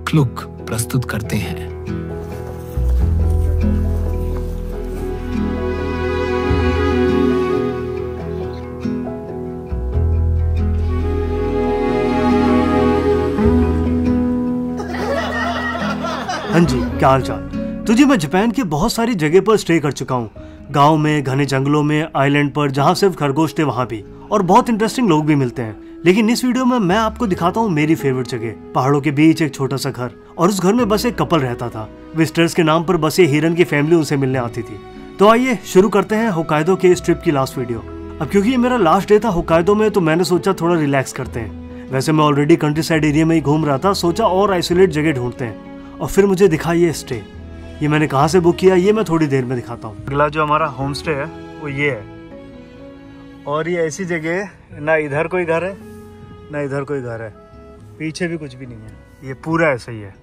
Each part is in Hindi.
क्लुक प्रस्तुत करते हैं। हाँ जी, क्या हाल चाल। तो जी मैं जापान के बहुत सारी जगह पर स्टे कर चुका हूँ। गांव में, घने जंगलों में, आइलैंड पर, जहाँ सिर्फ खरगोश थे वहाँ भी, और बहुत इंटरेस्टिंग लोग भी मिलते हैं। लेकिन इस वीडियो में मैं आपको दिखाता हूँ मेरी फेवरेट जगह, पहाड़ों के बीच एक छोटा सा घर, और उस घर में बस एक कपल रहता था। विजिटर्स के नाम पर बसे हिरन की फैमिली उनसे मिलने आती थी। तो आइए शुरू करते हैं होक्काइडो के इस ट्रिप की लास्ट वीडियो। अब क्योंकि ये मेरा लास्ट डे था होक्काइडो में, तो मैंने सोचा थोड़ा रिलैक्स करते हैं। वैसे मैं ऑलरेडी कंट्री साइड एरिया में ही घूम रहा था, सोचा और आइसोलेट जगह ढूंढते हैं। और फिर मुझे दिखा ये स्टे। ये मैंने कहाँ से बुक किया ये मैं थोड़ी देर में दिखाता हूँ। अगला जो हमारा होम स्टे है वो ये है, और ये ऐसी जगह है, ना इधर कोई घर है ना इधर कोई घर है, पीछे भी कुछ भी नहीं है, ये पूरा ऐसा ही है।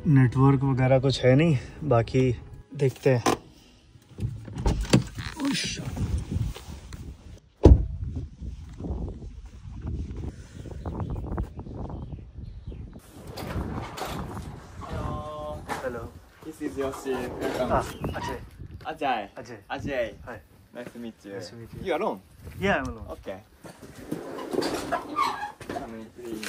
नेटवर्क वगैरह कुछ है नहीं, बाकी देखते हैं। Hello, This is Yoshi. Welcome. Ajay. Ajay. Ajay. Ajay. Hi. Nice to meet you. Nice to meet you. You alone? Yeah, I'm alone. Okay. Come in, please.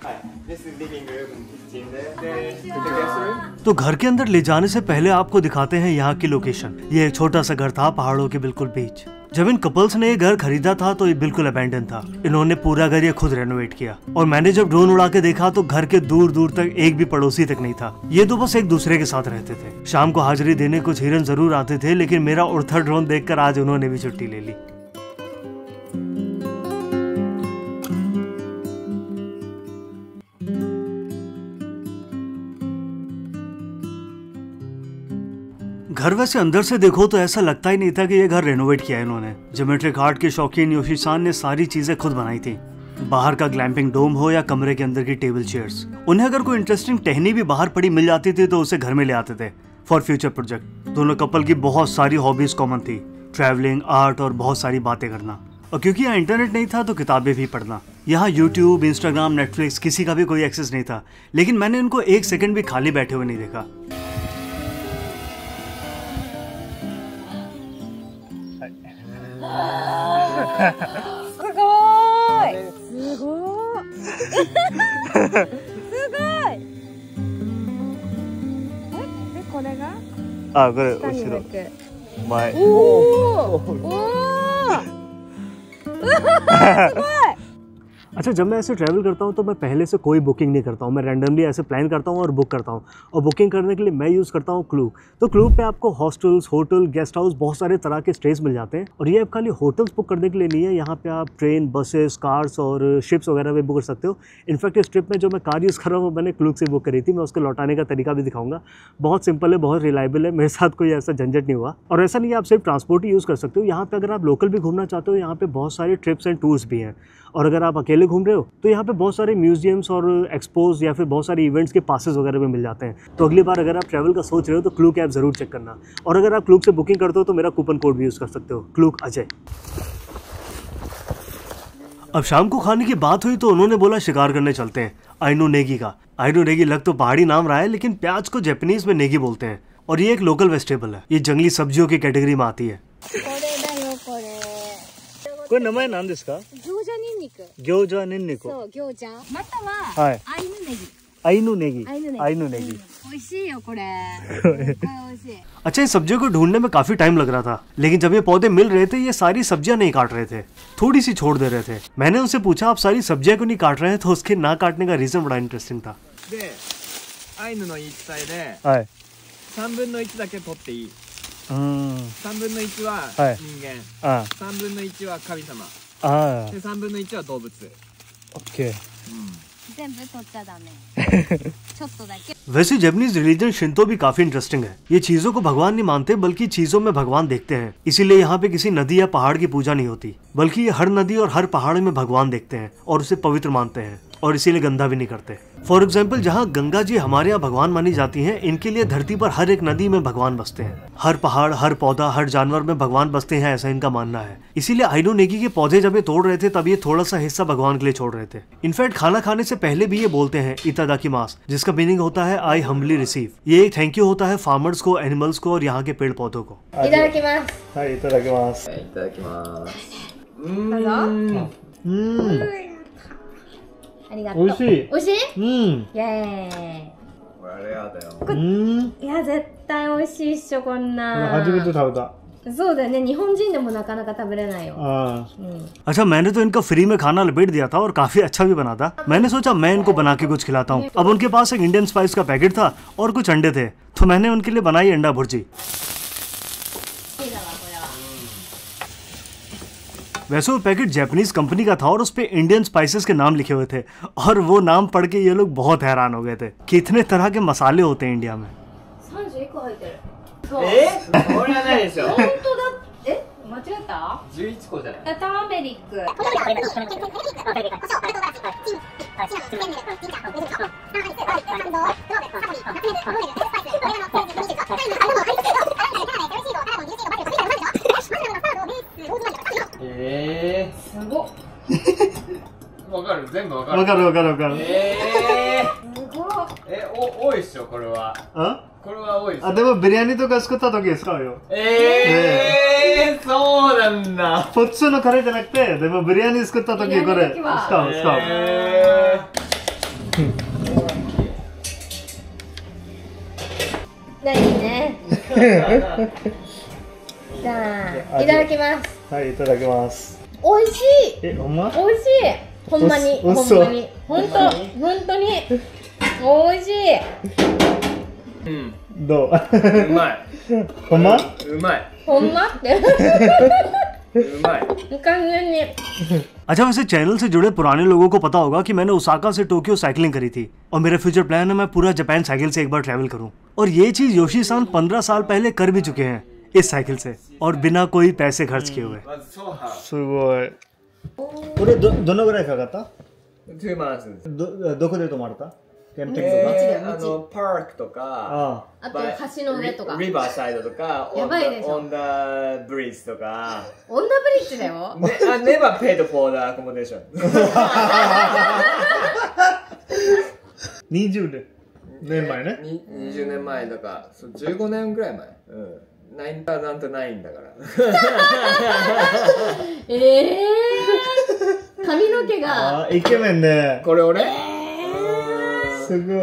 Hi. This is living room, kitchen. The guest room. तो घर के अंदर ले जाने से पहले आपको दिखाते हैं यहाँ की लोकेशन। ये एक छोटा सा घर था पहाड़ों के बिल्कुल बीच। जब इन कपल्स ने ये घर खरीदा था तो ये बिल्कुल अबैंडन था। इन्होंने पूरा घर ये खुद रेनोवेट किया, और मैंने जब ड्रोन उड़ा के देखा तो घर के दूर दूर तक एक भी पड़ोसी तक नहीं था। ये तो बस एक दूसरे के साथ रहते थे। शाम को हाजिरी देने कुछ हिरन जरूर आते थे, लेकिन मेरा उड़ता ड्रोन देखकर आज उन्होंने भी छुट्टी ले ली। घर वैसे अंदर से देखो तो ऐसा लगता ही नहीं था कि ये घर रेनोवेट किया है इन्होंने। ज्योमेट्रिक आर्ट के शौकीन योशी-सान ने सारी चीजें खुद बनाई थी। बाहर का ग्लैम्पिंग डोम हो या कमरे के अंदर की टेबल चेयर्स, उन्हें अगर कोई इंटरेस्टिंग टहनी भी बाहर पड़ी मिल जाती थी तो उसे घर में ले आते थे फॉर फ्यूचर प्रोजेक्ट। दोनों कपल की बहुत सारी हॉबीज कॉमन थी, ट्रैवलिंग, आर्ट और बहुत सारी बातें करना। और क्योंकि यहाँ इंटरनेट नहीं था तो किताबें भी पढ़ना। यहाँ यूट्यूब, इंस्टाग्राम, नेटफ्लिक्स किसी का भी कोई एक्सेस नहीं था, लेकिन मैंने इनको एक सेकंड भी खाली बैठे हुए नहीं देखा। अच्छा, जब मैं ऐसे ट्रैवल करता हूँ तो मैं पहले से कोई बुकिंग नहीं करता हूँ। मैं रैंडमली ऐसे प्लान करता हूँ और बुक करता हूँ। और बुकिंग करने के लिए मैं यूज़ करता हूँ क्लूक। तो क्लूक पे आपको हॉस्टल्स, होटल, गेस्ट हाउस, बहुत सारे तरह के स्टेज मिल जाते हैं। और ये आप खाली होटल्स बुक करने के लिए नहीं है, यहाँ पे आप ट्रेन, बसेस, कार्स और शिप्स वगैरह भी बुक कर सकते हो। इनफैक्ट इस ट्रिप में जो मैं कार यूज़ कर रहा हूँ मैंने क्लूक से बुक करी थी। मैं उसको लौटाने का तरीका भी दिखाऊंगा। बहुत सिंपल है, बहुत रिलायबल है, मेरे साथ कोई ऐसा झंझट नहीं हुआ। और ऐसा नहीं है आप सिर्फ ट्रांसपोर्ट ही यूज़ कर सकते हो। यहाँ पे अगर आप लोकल भी घूमना चाहते हो, यहाँ पे बहुत सारे ट्रिप्स एंड टूर्स भी हैं। और अगर आप अकेले घूम रहे हो तो यहाँ पे बहुत सारे म्यूजियम्स और एक्सपोज या फिर बहुत सारे इवेंट्स के पासेस वगैरह भी मिल जाते हैं। तो अगली बार अगर आप ट्रैवल का सोच रहे हो तो क्लूक ऐप जरूर चेक करना। और अगर आप क्लूक से बुकिंग करते हो तो मेरा कूपन कोड भी यूज़ कर सकते हो, क्लूक अजय। अब शाम को खाने की बात हुई तो उन्होंने बोला शिकार करने चलते हैं आइनो नेगी का। आइनो नेगी लग तो पहाड़ी नाम रहा है, लेकिन प्याज को जापानीज में नेगी बोलते हैं। और ये एक लोकल वेजिटेबल है, ये जंगली सब्जियों की कैटेगरी में आती है। कोई नाम है नाम इसका? ग्योजा निन्निको। आइनो नेगी। अच्छा, इन सब्जियों को ढूंढने में काफी टाइम लग रहा था, लेकिन जब ये पौधे मिल रहे थे ये सारी सब्जियां नहीं काट रहे थे, थोड़ी सी छोड़ दे रहे थे। मैंने उनसे पूछा आप सारी सब्जियां क्यों नहीं काट रहे हैं, तो उसके ना काटने का रीजन बड़ा इंटरेस्टिंग था। 3分の1だけ取っていい。3分の1は人間、3分の1は神様、で3分の1は動物。ओके। 全部取っちゃダメ。ちょっとだけ。वैसे जापानीज रिलीजन शिंतो भी काफी इंटरेस्टिंग है। ये चीजों को भगवान नहीं मानते बल्कि चीजों में भगवान देखते हैं। इसीलिए यहाँ पे किसी नदी या पहाड़ की पूजा नहीं होती, बल्कि ये हर नदी और हर पहाड़ में भगवान देखते हैं और उसे पवित्र मानते हैं। और इसीलिए गंदा भी नहीं करते। फॉर एग्जाम्पल, जहाँ गंगा जी हमारे यहाँ भगवान मानी जाती हैं, इनके लिए धरती पर हर एक नदी में भगवान बसते हैं। हर पहाड़, हर पौधा, हर जानवर में भगवान बसते हैं, ऐसा इनका मानना है। इसीलिए आइनो नेगी के पौधे जब ये तोड़ रहे थे तब ये थोड़ा सा हिस्सा भगवान के लिए छोड़ रहे थे। इनफैक्ट खाना खाने से पहले भी ये बोलते हैं इतादाकिमास, जिसका मीनिंग होता है आई हम्बली रिसीव। ये एक थैंक यू होता है फार्मर्स को, एनिमल्स को और यहाँ के पेड़ पौधों को।おいしい。おいしい？イエーイ。これレアだよ。いや絶対美味しいっしょこんな。初めて食べた。そうだよね、日本人でもなかなか食べれないよ。अच्छा, मैंने तो इनका फ्री में खाना लपेट दिया था और काफी अच्छा भी बना था। मैंने सोचा मैं इनको बना के कुछ खिलाता हूँ। अब उनके पास एक इंडियन स्पाइस का पैकेट था और कुछ अंडे थे, तो मैंने उनके लिए बनाई अंडा भुर्जी। वैसे वो पैकेट जापानीज कंपनी का था और उस पे इंडियन स्पाइसेस के नाम लिखे हुए थे, और वो नाम पढ़ के ये लोग बहुत हैरान हो गए थे कि इतने तरह के मसाले होते हैं इंडिया में। 31個入ってる。これはないでしょ。本当だ。間違えた11個じゃない。ターメリック。すごっ。わかる、全部わかる。わかるわかるわかる。すごっ。多いっしょ、これは。これは多いっしょ。でもビリヤニとか作った時使うよ。そうなんだ。普通のカレーじゃなくて、でもビリヤニ作った時これ使う。いいね。じゃあいただきます。はい、いただきます。おいしい。ほんま？おいしい。ほんまに。ほんまに。本当に。おいしい。どう？うまい。ほんま？うまい。ほんまって。うまい。完全に。अच्छा, वैसे चैनल से जुड़े पुराने लोगों को पता होगा कि मैंने ओसाका से टोक्यो साइकिलिंग करी थी और मेरा फ्यूचर प्लान है मैं पूरा जापान साइकिल से एक बार ट्रैवल करूं। और ये चीज योशी-सान 15 साल पहले कर भी चुके हैं इस साइकिल से, और बिना कोई पैसे खर्च किए हुए। すごい。これどのぐらいかかった？ 2 months です。どこで泊まった？キャンピングとか？パークとか、あと橋の上とか。リバーサイドとか、やばいでしょ。オンダブリッジとか。オンダブリッジだよ。Never paid for the accommodation。20年前ね。20年前だから、15年ぐらい前。9,009だから。髪の毛が。イケメンね。これ俺？すごい。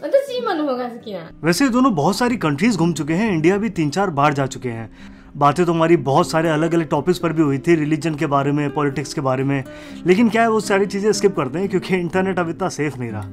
私今の方が好きな。वैसे ये दोनों बहुत सारी कंट्रीज घूम चुके हैं, इंडिया भी 3-4 बार जा चुके हैं। बातें तो हमारी बहुत सारे अलग अलग टॉपिक्स पर भी हुई थी, रिलीजन के बारे में, पॉलिटिक्स के बारे में, लेकिन क्या है वो सारी चीजें स्किप करते हैं क्योंकि इंटरनेट अब इतना सेफ नहीं रहा।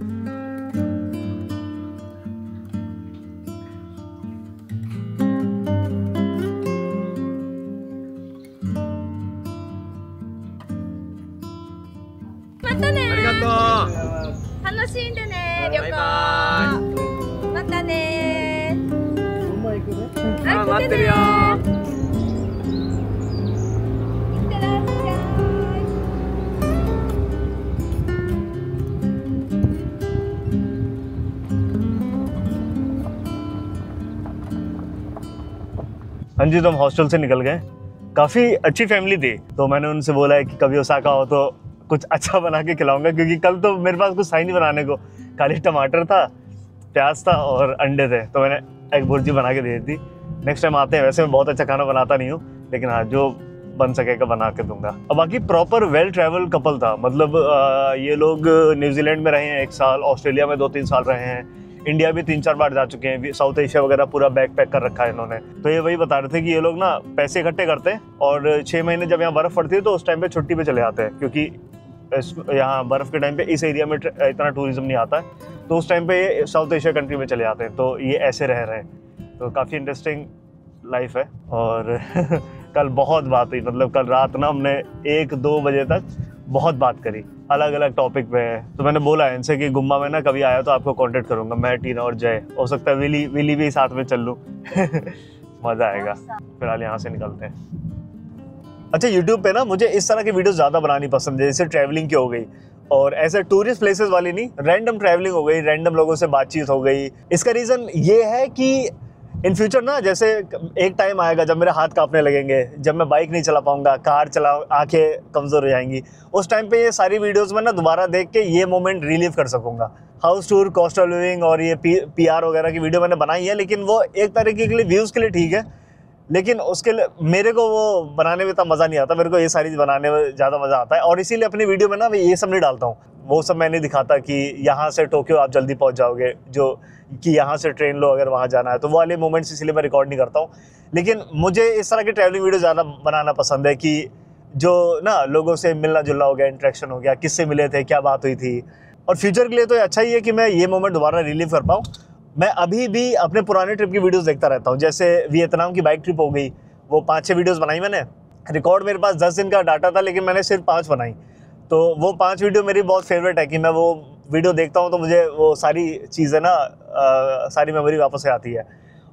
हाँ जी, तो हम हॉस्टल से निकल गए। काफ़ी अच्छी फैमिली थी, तो मैंने उनसे बोला है कि कभी ओसाका हो तो कुछ अच्छा बना के खिलाऊंगा, क्योंकि कल तो मेरे पास कुछ था ही नहीं बनाने को, खाली टमाटर था, प्याज था और अंडे थे, तो मैंने एक भुर्जी बना के दे दी। नेक्स्ट टाइम आते हैं। वैसे मैं बहुत अच्छा खाना बनाता नहीं हूँ, लेकिन हाँ जो बन सकेगा बना के दूंगा। अब बाकी प्रॉपर वेल ट्रैवल कपल था, मतलब ये लोग न्यूजीलैंड में रहे हैं 1 साल, ऑस्ट्रेलिया में 2-3 साल रहे हैं, इंडिया भी 3-4 बार जा चुके हैं, साउथ एशिया वगैरह पूरा बैग पैक कर रखा है इन्होंने। तो ये वही बता रहे थे कि ये लोग ना पैसे इकट्ठे करते हैं और 6 महीने जब यहाँ बर्फ़ पड़ती है तो उस टाइम पे छुट्टी पे चले जाते हैं, क्योंकि यहाँ बर्फ़ के टाइम पे इस एरिया में इतना टूरिज्म नहीं आता है, तो उस टाइम पे ये साउथ एशिया कंट्री में चले जाते हैं। तो ये ऐसे रह रहे हैं, तो काफ़ी इंटरेस्टिंग लाइफ है। और कल बहुत बात हुई, मतलब कल रात ना हमने 1-2 बजे तक बहुत बात करी अलग अलग टॉपिक पे। तो मैंने बोला है इनसे कि गुम्मा में ना कभी आया तो आपको कांटेक्ट करूंगा, मैं, टीना और जय, हो सकता है विली भी साथ में चल लूँ। मज़ा आएगा। फिलहाल यहाँ से निकलते हैं। अच्छा, यूट्यूब पे ना मुझे इस तरह की वीडियो ज़्यादा बनानी पसंद है, जैसे ट्रैवलिंग की हो गई, और ऐसे टूरिस्ट प्लेसेस वाली नहीं, रैंडम ट्रैवलिंग हो गई, रैंडम लोगों से बातचीत हो गई। इसका रीज़न ये है कि इन फ्यूचर ना, जैसे एक टाइम आएगा जब मेरे हाथ कांपने लगेंगे, जब मैं बाइक नहीं चला पाऊंगा, कार चला, आंखें कमज़ोर हो जाएंगी, उस टाइम पे ये सारी वीडियोस में ना दोबारा देख के ये मोमेंट रिलीव कर सकूंगा। House tour, cost of living और ये PR वगैरह की वीडियो मैंने बनाई है, लेकिन वो एक तरीके के लिए व्यूज़ के लिए ठीक है, लेकिन उसके लिए मेरे को वो बनाने में इतना मज़ा नहीं आता। मेरे को ये सारी बनाने में ज़्यादा मज़ा आता है, और इसीलिए अपनी वीडियो में ना मैं ये सब नहीं डालता हूँ। वो सब मैं नहीं दिखाता कि यहाँ से टोक्यो आप जल्दी पहुँच जाओगे, जो कि यहाँ से ट्रेन लो अगर वहाँ जाना है, तो वो वाले मोमेंट्स इसलिए मैं रिकॉर्ड नहीं करता हूँ। लेकिन मुझे इस तरह की ट्रैवलिंग वीडियो ज़्यादा बनाना पसंद है कि जो ना लोगों से मिलना जुलना हो गया, इंटरेक्शन हो गया, किससे मिले थे, क्या बात हुई थी। और फ्यूचर के लिए तो अच्छा ही है कि मैं ये मोमेंट दोबारा रिलीव कर पाऊँ। मैं अभी भी अपने पुराने ट्रिप की वीडियोस देखता रहता हूँ। जैसे वियतनाम की बाइक ट्रिप हो गई, वो 5-6 वीडियोस बनाई मैंने। रिकॉर्ड मेरे पास 10 दिन का डाटा था, लेकिन मैंने सिर्फ 5 बनाई। तो वो 5 वीडियो मेरी बहुत फेवरेट है कि मैं वो वीडियो देखता हूँ तो मुझे वो सारी चीज़ें ना सारी मेमोरी वापस से आती है।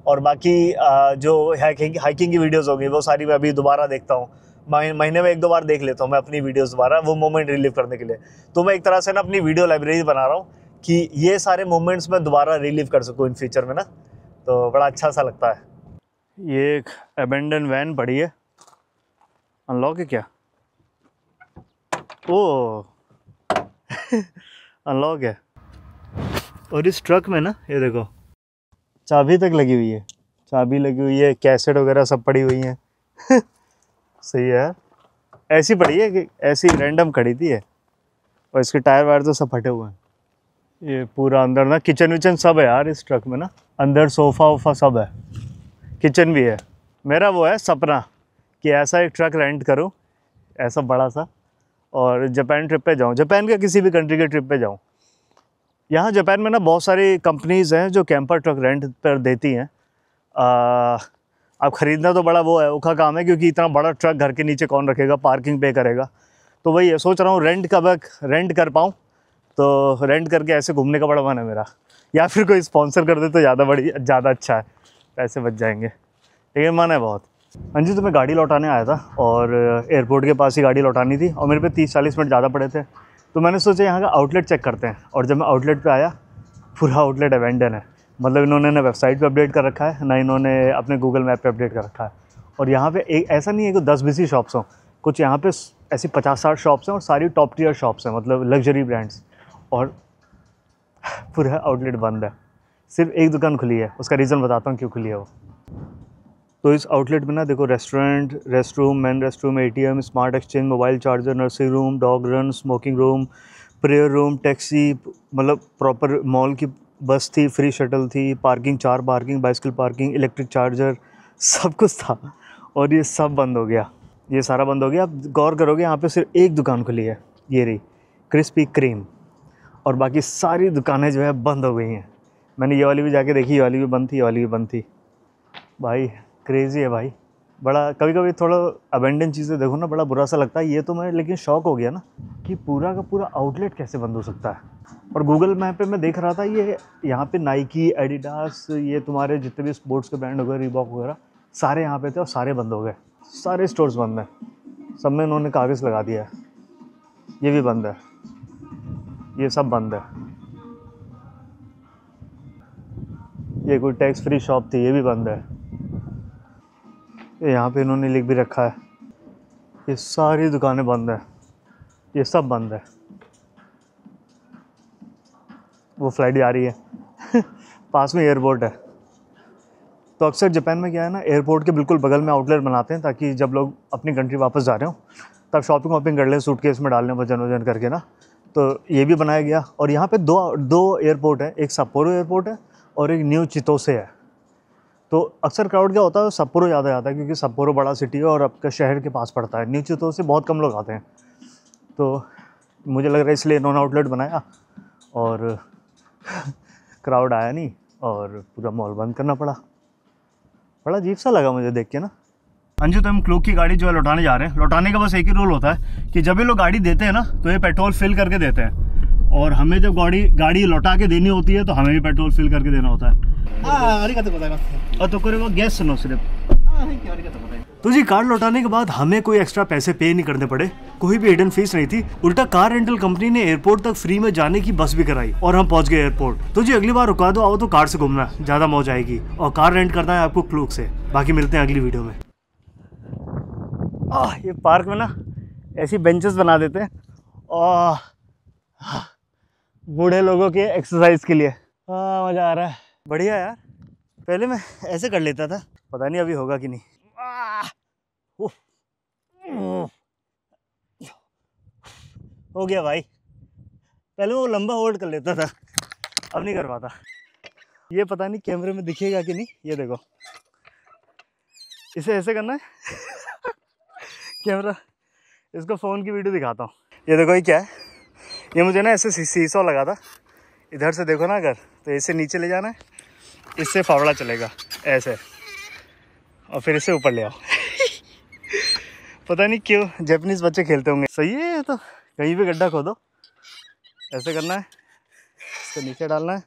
और बाकी जो हाइकिंग की वीडियोज़ हो गई, वो सारी मैं अभी दोबारा देखता हूँ। महीने में 1-2 बार देख लेता हूँ मैं अपनी वीडियोज़ दोबारा, वो मोमेंट रिलीव करने के लिए। तो मैं एक तरह से ना अपनी वीडियो लाइब्रेरी बना रहा हूँ कि ये सारे मोमेंट्स मैं दोबारा रिलीव कर सकूँ इन फ्यूचर में ना, तो बड़ा अच्छा सा लगता है। ये एक अबेंडन वैन पड़ी है, अनलॉक है क्या? ओह अनलॉक है। और इस ट्रक में ना ये देखो चाबी तक लगी हुई है, चाबी लगी हुई है, कैसेट वगैरह सब पड़ी हुई हैं। सही है यार, ऐसी पड़ी है कि ऐसी रैंडम खड़ी थी है। और इसके टायर वायर तो सब फटे हुए हैं। ये पूरा अंदर ना किचन विचन सब है यार इस ट्रक में ना, अंदर सोफ़ा वोफ़ा सब है, किचन भी है। मेरा वो है सपना कि ऐसा एक ट्रक रेंट करूं, ऐसा बड़ा सा, और जापान ट्रिप पे जाऊं, जापान के किसी भी कंट्री के ट्रिप पे जाऊं। यहाँ जापान में ना बहुत सारी कंपनीज़ हैं जो कैंपर ट्रक रेंट पर देती हैं। अब ख़रीदना तो बड़ा वो है, औखा काम है, क्योंकि इतना बड़ा ट्रक घर के नीचे कौन रखेगा, पार्किंग पे करेगा। तो वही है, सोच रहा हूँ रेंट कर पाऊँ, तो रेंट करके ऐसे घूमने का बड़ा मन है मेरा। या फिर कोई स्पॉन्सर कर दे तो ज़्यादा अच्छा है, पैसे बच जाएंगे, लेकिन मन है बहुत। हाँ जी, तो मैं गाड़ी लौटाने आया था और एयरपोर्ट के पास ही गाड़ी लौटानी थी, और मेरे पे 30-40 मिनट ज़्यादा पड़े थे। तो मैंने सोचा यहाँ का आउटलेट चेक करते हैं, और जब मैं आउटलेट पे आया, पूरा आउटलेट अबेंडन है। मतलब इन्होंने ना वेबसाइट पे अपडेट कर रखा है, ना इन्होंने अपने गूगल मैप पे अपडेट कर रखा है। और यहाँ पे एक ऐसा नहीं है कि 10 बिजी शॉप्स हों, कुछ यहाँ पे ऐसी 50-60 शॉप्स हैं, और सारी टॉप टियर शॉप्स हैं, मतलब लग्जरी ब्रांड्स। और पूरा आउटलेट बंद है, सिर्फ एक दुकान खुली है। उसका रीज़न बताता हूँ क्यों खुली है वो। तो इस आउटलेट में ना देखो, restaurant, rest room, man rest room, ATM, smart exchange, mobile charger, nursing room, dog run, smoking room, prayer room, taxi, मतलब प्रॉपर मॉल की बस थी, फ्री शटल थी, parking, 4 parking, bicycle parking, electric charger, सब कुछ था। और ये सब बंद हो गया, ये सारा बंद हो गया। आप गौर करोगे यहाँ पे सिर्फ एक दुकान खुली है, ये रही क्रिस्पी क्रीम, और बाकी सारी दुकानें जो है बंद हो गई हैं। मैंने ये वाली भी जाके देखी, ये वाली भी बंद थी, ये वाली भी बंद थी। भाई क्रेज़ी है भाई, बड़ा कभी कभी थोड़ा अबेंडन चीज़ें देखो ना, बड़ा बुरा सा लगता है। ये तो मैं लेकिन शॉक हो गया ना कि पूरा का पूरा आउटलेट कैसे बंद हो सकता है। और गूगल मैप पे मैं देख रहा था, ये यहाँ पे नाइकी, एडिडास, ये तुम्हारे जितने भी स्पोर्ट्स के ब्रांड वगैरह, रीबॉक वगैरह, सारे यहाँ पे थे और सारे बंद हो गए। सारे स्टोर्स बंद हैं, सब में इन्होंने कागज़ लगा दिया है। ये भी बंद है, ये सब बंद है। ये कोई टैक्स फ्री शॉप थी, ये भी बंद है। यहाँ पे इन्होंने लिख भी रखा है, ये सारी दुकानें बंद है, ये सब बंद है। वो फ्लाइट जा रही है पास में एयरपोर्ट है। तो अक्सर जापान में क्या है ना, एयरपोर्ट के बिल्कुल बगल में आउटलेट बनाते हैं, ताकि जब लोग अपनी कंट्री वापस जा रहे हो तब शॉपिंग वॉपिंग कर लें, सूटकेस में डालने वजन करके ना। तो ये भी बनाया गया। और यहाँ पे दो एयरपोर्ट है, एक सप्पोरो एयरपोर्ट है और एक न्यू चितोसे है। तो अक्सर क्राउड क्या होता है, सप्पोरो ज़्यादा आता है, क्योंकि सप्पोरो बड़ा सिटी है और आपका शहर के पास पड़ता है। न्यू चितोसे बहुत कम लोग आते हैं। तो मुझे लग रहा है इसलिए इन्होंने आउटलेट बनाया, और क्राउड आया नहीं और पूरा मॉल बंद करना पड़ा। बड़ा अजीब सा लगा मुझे देख के ना। हाँ जी, तो हम क्लूक की गाड़ी जो है लौटाने जा रहे हैं। लौटाने का बस एक ही रूल होता है कि जब ये लोग गाड़ी देते हैं ना, तो ये पेट्रोल फिल करके देते हैं, और हमें जब गाड़ी लौटा के देनी होती है तो हमें भी पेट्रोल फिल करके देना होता है। और तो कोई वो गैस सुनो सिर्फ। तो जी कार लौटाने के बाद हमें कोई एक्स्ट्रा पैसे पे नहीं करने पड़े, कोई भी हिडन फीस नहीं थी। उल्टा कार रेंटल कंपनी ने एयरपोर्ट तक फ्री में जाने की बस भी कराई और हम पहुंच गए एयरपोर्ट। तो जी अगली बार रुका दो आओ तो कार से घूमना, ज्यादा मौज आएगी। और कार रेंट करना है आपको क्लूक से। बाकी मिलते हैं अगली वीडियो में। ये पार्क में ना ऐसी बेंचेस बना देते हैं और बूढ़े लोगों के एक्सरसाइज के लिए। मज़ा आ रहा है, बढ़िया यार। पहले मैं ऐसे कर लेता था, पता नहीं अभी होगा कि नहीं। हो गया भाई, पहले वो लंबा होल्ड कर लेता था, अब नहीं कर पाता। ये पता नहीं कैमरे में दिखेगा कि नहीं, ये देखो इसे ऐसे करना है कैमरा, इसको फ़ोन की वीडियो दिखाता हूँ। ये देखो ये क्या है, ये मुझे ना ऐसे सीसॉ लगा था, इधर से देखो ना अगर तो ऐसे नीचे ले जाना है, इससे फावड़ा चलेगा ऐसे, और फिर इसे ऊपर ले आओ पता नहीं क्यों जापानीज बच्चे खेलते होंगे। सही है ये तो, कहीं भी गड्ढा खोदो ऐसे करना है, इसको नीचे डालना है,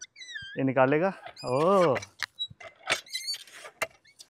ये निकालेगा। ओह